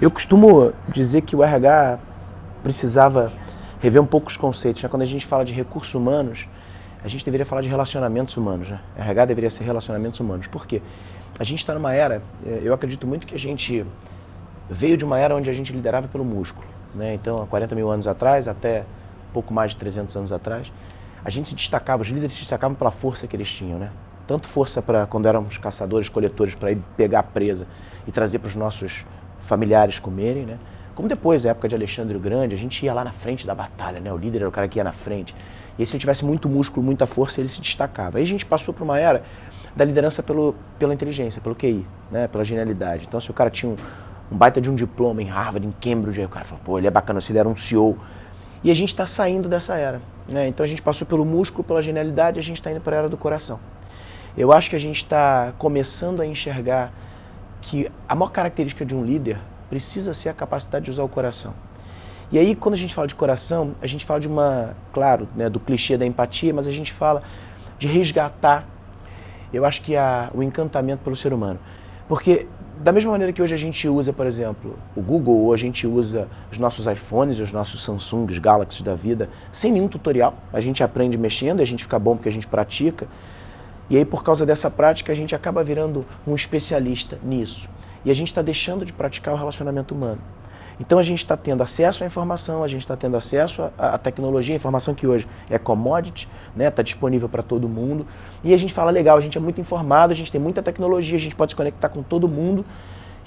Eu costumo dizer que o RH precisava rever um pouco os conceitos, né? Quando a gente fala de recursos humanos, a gente deveria falar de relacionamentos humanos, né? RH deveria ser relacionamentos humanos. Por quê? A gente está numa era, eu acredito muito que a gente veio de uma era onde a gente liderava pelo músculo, né? Então, há 40 mil anos atrás, até pouco mais de 300 anos atrás, a gente se destacava, os líderes se destacavam pela força que eles tinham, né? Tanto força para quando éramos caçadores, coletores, para ir pegar a presa e trazer para os nossos familiares comerem, né? Como depois, na época de Alexandre o Grande, a gente ia lá na frente da batalha, né? O líder era o cara que ia na frente. E se ele tivesse muito músculo, muita força, ele se destacava. Aí a gente passou por uma era da liderança pela inteligência, pelo QI, né? Pela genialidade. Então, se o cara tinha um baita de um diploma em Harvard, em Cambridge, aí o cara falou, pô, ele é bacana, se ele era um CEO. E a gente está saindo dessa era, né? Então a gente passou pelo músculo, pela genialidade, a gente está indo para a era do coração. Eu acho que a gente está começando a enxergar que a maior característica de um líder precisa ser a capacidade de usar o coração. E aí, quando a gente fala de coração, a gente fala de claro, né, do clichê da empatia, mas a gente fala de resgatar, eu acho que o encantamento pelo ser humano. Porque da mesma maneira que hoje a gente usa, por exemplo, o Google, ou a gente usa os nossos iPhones, os nossos Samsungs, Galaxies da vida, sem nenhum tutorial, a gente aprende mexendo e a gente fica bom porque a gente pratica. E aí, por causa dessa prática, a gente acaba virando um especialista nisso. E a gente está deixando de praticar o relacionamento humano. Então a gente está tendo acesso à informação, a gente está tendo acesso à tecnologia, a informação que hoje é commodity, né? Está disponível para todo mundo. E a gente fala, legal, a gente é muito informado, a gente tem muita tecnologia, a gente pode se conectar com todo mundo.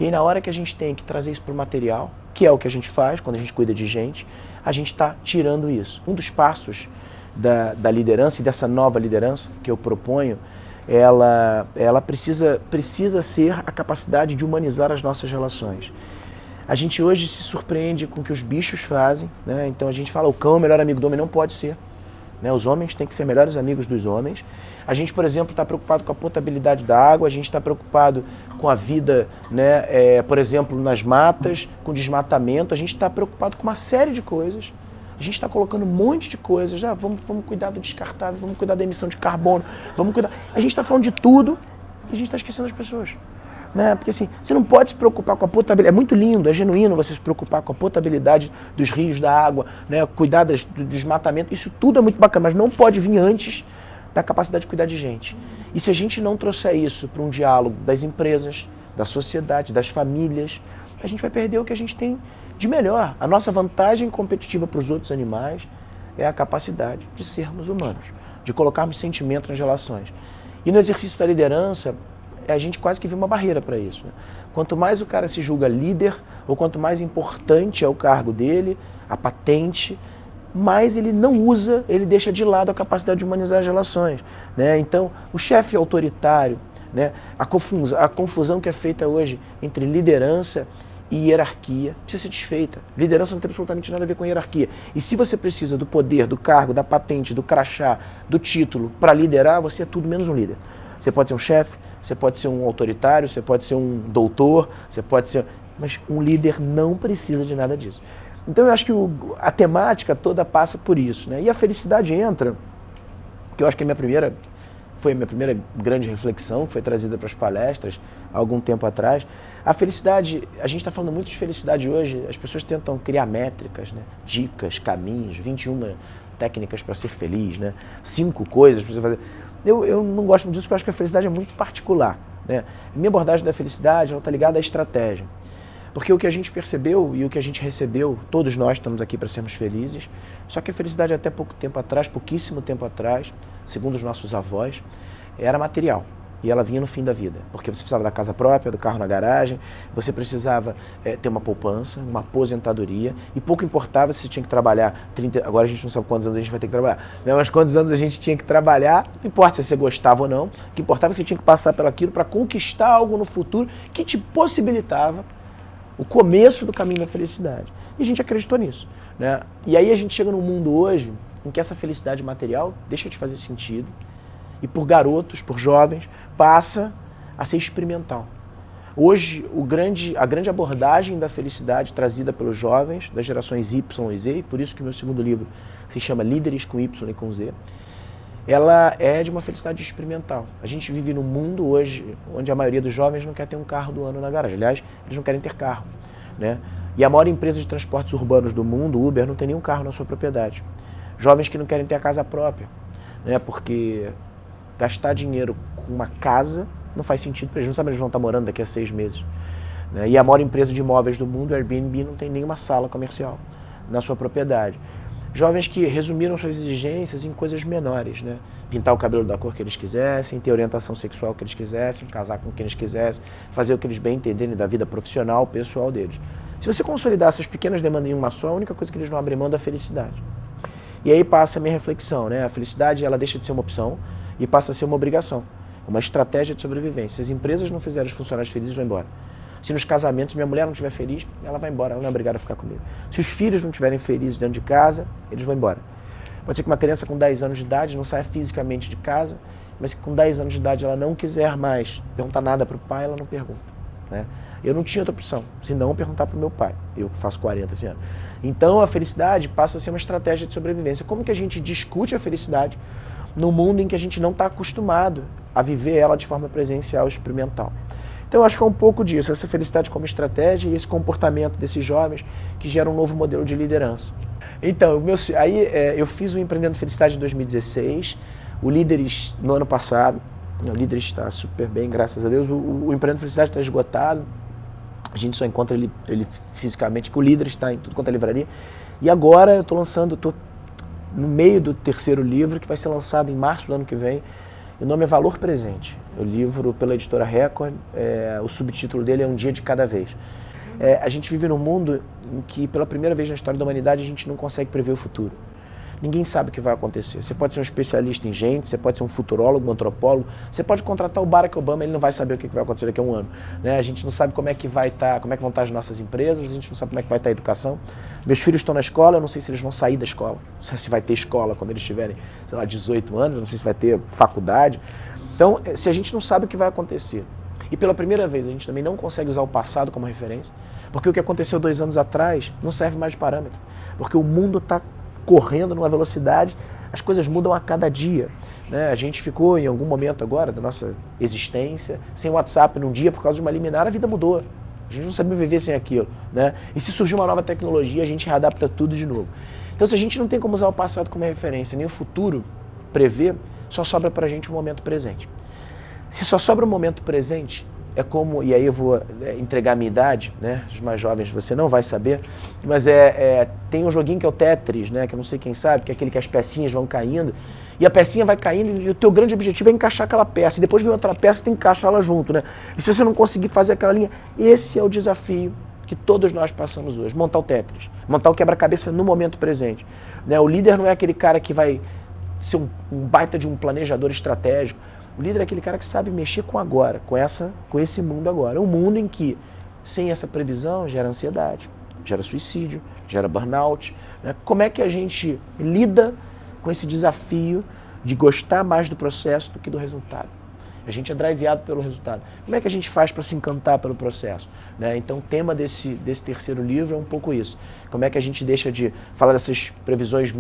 E aí na hora que a gente tem que trazer isso para o material, que é o que a gente faz quando a gente cuida de gente, a gente está tirando isso. Um dos passos da liderança e dessa nova liderança que eu proponho, ela precisa ser a capacidade de humanizar as nossas relações. A gente hoje se surpreende com o que os bichos fazem, né? Então a gente fala, o cão é o melhor amigo do homem, não pode ser, né? Os homens têm que ser melhores amigos dos homens. A gente, por exemplo, está preocupado com a potabilidade da água, a gente está preocupado com a vida, né? Por exemplo, nas matas, com desmatamento, a gente está preocupado com uma série de coisas. A gente está colocando um monte de coisas, vamos cuidar do descartável, vamos cuidar da emissão de carbono, vamos cuidar... A gente está falando de tudo e a gente está esquecendo as pessoas. Né? Porque assim, você não pode se preocupar com a potabilidade, é muito lindo, é genuíno você se preocupar com a potabilidade dos rios, da água, né? Cuidar do desmatamento, isso tudo é muito bacana, mas não pode vir antes da capacidade de cuidar de gente. E se a gente não trouxer isso para um diálogo das empresas, da sociedade, das famílias, a gente vai perder o que a gente tem de melhor. A nossa vantagem competitiva para os outros animais é a capacidade de sermos humanos, de colocarmos sentimento nas relações. E no exercício da liderança, a gente quase que vê uma barreira para isso, né? Quanto mais o cara se julga líder, ou quanto mais importante é o cargo dele, a patente, mais ele não usa, ele deixa de lado a capacidade de humanizar as relações, né? Então, o chefe autoritário, né? A confusão que é feita hoje entre liderança e hierarquia precisa ser desfeita. Liderança não tem absolutamente nada a ver com hierarquia. E se você precisa do poder, do cargo, da patente, do crachá, do título para liderar, você é tudo menos um líder. Você pode ser um chefe, você pode ser um autoritário, você pode ser um doutor, você pode ser... Mas um líder não precisa de nada disso. Então eu acho que a temática toda passa por isso, né? E a felicidade entra, que eu acho que foi a minha primeira grande reflexão, que foi trazida para as palestras há algum tempo atrás. A felicidade, a gente está falando muito de felicidade hoje, as pessoas tentam criar métricas, né? Dicas, caminhos, 21 técnicas para ser feliz, né? 5 coisas para você fazer... Eu não gosto disso porque eu acho que a felicidade é muito particular, né? A minha abordagem da felicidade está ligada à estratégia. Porque o que a gente percebeu e o que a gente recebeu, todos nós estamos aqui para sermos felizes, só que a felicidade até pouco tempo atrás, pouquíssimo tempo atrás, segundo os nossos avós, era material. E ela vinha no fim da vida, porque você precisava da casa própria, do carro na garagem, você precisava ter uma poupança, uma aposentadoria, e pouco importava se você tinha que trabalhar 30... Agora a gente não sabe quantos anos a gente vai ter que trabalhar, né? Mas quantos anos a gente tinha que trabalhar, não importa se você gostava ou não, o que importava é que você tinha que passar pelaquilo para conquistar algo no futuro que te possibilitava o começo do caminho da felicidade. E a gente acreditou nisso, né? E aí a gente chega num mundo hoje em que essa felicidade material deixa de fazer sentido, e por garotos, por jovens, passa a ser experimental. Hoje, a grande abordagem da felicidade trazida pelos jovens das gerações Y e Z, por isso que o meu segundo livro se chama Líderes com Y e com Z, ela é de uma felicidade experimental. A gente vive num mundo hoje onde a maioria dos jovens não quer ter um carro do ano na garagem. Aliás, eles não querem ter carro. né? E a maior empresa de transportes urbanos do mundo, Uber, não tem nenhum carro na sua propriedade. Jovens que não querem ter a casa própria, né? Porque gastar dinheiro com uma casa não faz sentido para eles, não sabem onde eles vão estar morando daqui a 6 meses. Né? E a maior empresa de imóveis do mundo, Airbnb, não tem nenhuma sala comercial na sua propriedade. Jovens que resumiram suas exigências em coisas menores, né? Pintar o cabelo da cor que eles quisessem, ter orientação sexual que eles quisessem, casar com quem eles quisessem, fazer o que eles bem entenderem da vida profissional, pessoal deles. Se você consolidar essas pequenas demandas em uma só, a única coisa que eles não abrem mão é da felicidade. E aí passa a minha reflexão, né? A felicidade, ela deixa de ser uma opção e passa a ser uma obrigação, uma estratégia de sobrevivência. Se as empresas não fizerem os funcionários felizes, vão embora. Se nos casamentos minha mulher não estiver feliz, ela vai embora, ela não é obrigada a ficar comigo. Se os filhos não estiverem felizes dentro de casa, eles vão embora. Pode ser que uma criança com 10 anos de idade não saia fisicamente de casa, mas que com 10 anos de idade ela não quiser mais perguntar nada para o pai, ela não pergunta. Né? Eu não tinha outra opção, senão perguntar para o meu pai, eu que faço 40 esse ano. Então a felicidade passa a ser uma estratégia de sobrevivência. Como que a gente discute a felicidade no mundo em que a gente não está acostumado a viver ela de forma presencial, experimental? Então eu acho que é um pouco disso, essa felicidade como estratégia e esse comportamento desses jovens que gera um novo modelo de liderança. Então, eu fiz o Empreendendo Felicidade em 2016, o Líderes no ano passado, o Líderes está super bem, graças a Deus, o Empreendendo Felicidade está esgotado, a gente só encontra ele fisicamente, que o Líderes está em tudo quanto é livraria, e agora eu estou no meio do terceiro livro, que vai ser lançado em março do ano que vem. O nome é Valor Presente, o livro pela editora Record, o subtítulo dele é Um Dia de Cada Vez. A gente vive num mundo em que, pela primeira vez na história da humanidade, a gente não consegue prever o futuro. Ninguém sabe o que vai acontecer. Você pode ser um especialista em gente, você pode ser um futurólogo, um antropólogo, você pode contratar o Barack Obama, ele não vai saber o que vai acontecer daqui a um ano. Né? A gente não sabe como é que vão estar as nossas empresas, a gente não sabe como é que vai estar a educação. Meus filhos estão na escola, eu não sei se eles vão sair da escola, não sei se vai ter escola quando eles tiverem, 18 anos, não sei se vai ter faculdade. Então, se a gente não sabe o que vai acontecer, e pela primeira vez a gente também não consegue usar o passado como referência, porque o que aconteceu 2 anos atrás não serve mais de parâmetro, porque o mundo está correndo numa velocidade, as coisas mudam a cada dia. Né? A gente ficou em algum momento agora da nossa existência sem WhatsApp num dia por causa de uma liminar, a vida mudou. A gente não sabia viver sem aquilo. Né? E se surgir uma nova tecnologia, a gente readapta tudo de novo. Então, se a gente não tem como usar o passado como referência, nem o futuro prever, só sobra pra gente o momento presente. Se só sobra o momento presente, é como, e aí eu vou entregar a minha idade, né? Os mais jovens você não vai saber, mas tem um joguinho que é o Tetris, né? Que eu não sei quem sabe, que é aquele que as pecinhas vão caindo, e a pecinha vai caindo e o teu grande objetivo é encaixar aquela peça, e depois vem outra peça e tem que encaixar ela junto, né? E se você não conseguir fazer aquela linha, esse é o desafio que todos nós passamos hoje, montar o Tetris, montar o quebra-cabeça no momento presente. Né? O líder não é aquele cara que vai ser um baita de um planejador estratégico. O líder é aquele cara que sabe mexer com agora, com esse mundo agora. Um mundo em que, sem essa previsão, gera ansiedade, gera suicídio, gera burnout. Né? Como é que a gente lida com esse desafio de gostar mais do processo do que do resultado? A gente é driveado pelo resultado. Como é que a gente faz para se encantar pelo processo? Né? Então o tema desse terceiro livro é um pouco isso. Como é que a gente deixa de falar dessas previsões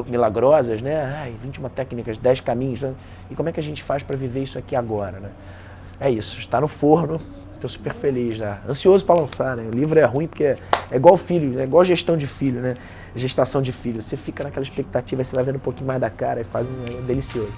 milagrosas, né? 21 técnicas, 10 caminhos, né? E como é que a gente faz para viver isso aqui agora? Né? É isso, está no forno, estou super feliz, né? Ansioso para lançar. Né? O livro é ruim porque é igual filho, é igual gestão de filho, né? Gestação de filho. Você fica naquela expectativa, aí você vai vendo um pouquinho mais da cara e faz é delicioso.